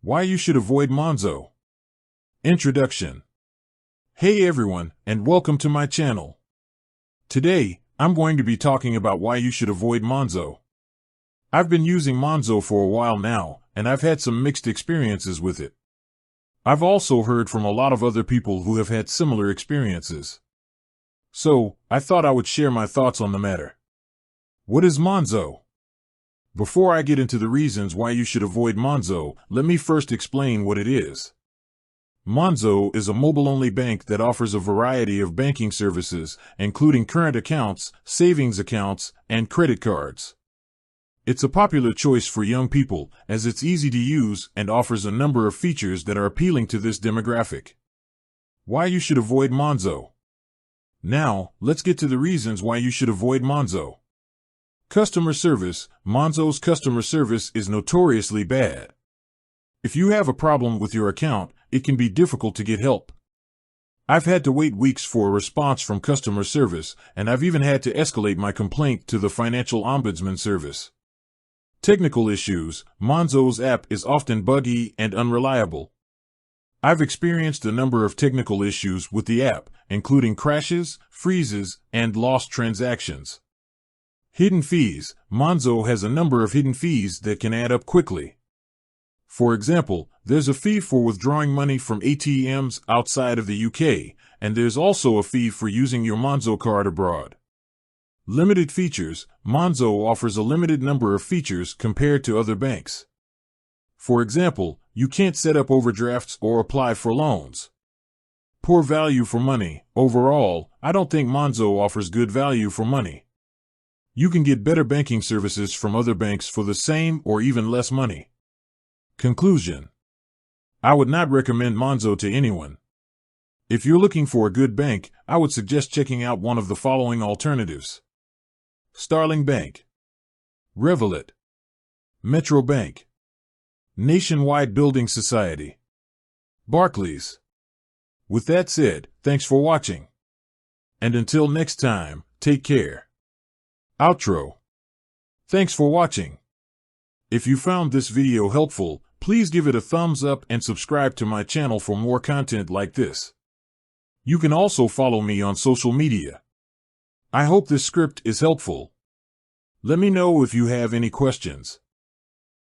Why you should avoid Monzo. Introduction. Hey everyone, and welcome to my channel. Today, I'm going to be talking about why you should avoid Monzo. I've been using Monzo for a while now, and I've had some mixed experiences with it. I've also heard from a lot of other people who have had similar experiences. So, I thought I would share my thoughts on the matter. What is Monzo? Before I get into the reasons why you should avoid Monzo, let me first explain what it is. Monzo is a mobile-only bank that offers a variety of banking services, including current accounts, savings accounts, and credit cards. It's a popular choice for young people, as it's easy to use and offers a number of features that are appealing to this demographic. Why you should avoid Monzo. Now, let's get to the reasons why you should avoid Monzo. Customer service. Monzo's customer service is notoriously bad. If you have a problem with your account, it can be difficult to get help. I've had to wait weeks for a response from customer service, and I've even had to escalate my complaint to the Financial Ombudsman Service. Technical issues. Monzo's app is often buggy and unreliable. I've experienced a number of technical issues with the app, including crashes, freezes, and lost transactions. Hidden fees. Monzo has a number of hidden fees that can add up quickly. For example, there's a fee for withdrawing money from ATMs outside of the UK, and there's also a fee for using your Monzo card abroad. Limited features. Monzo offers a limited number of features compared to other banks. For example, you can't set up overdrafts or apply for loans. Poor value for money. Overall, I don't think Monzo offers good value for money. You can get better banking services from other banks for the same or even less money. Conclusion. I would not recommend Monzo to anyone. If you're looking for a good bank, I would suggest checking out one of the following alternatives. Starling Bank, Revolut, Metro Bank, Nationwide Building Society, Barclays. With that said, thanks for watching. And until next time, take care. Outro. Thanks for watching. If you found this video helpful, please give it a thumbs up and subscribe to my channel for more content like this. You can also follow me on social media. I hope this script is helpful. Let me know if you have any questions.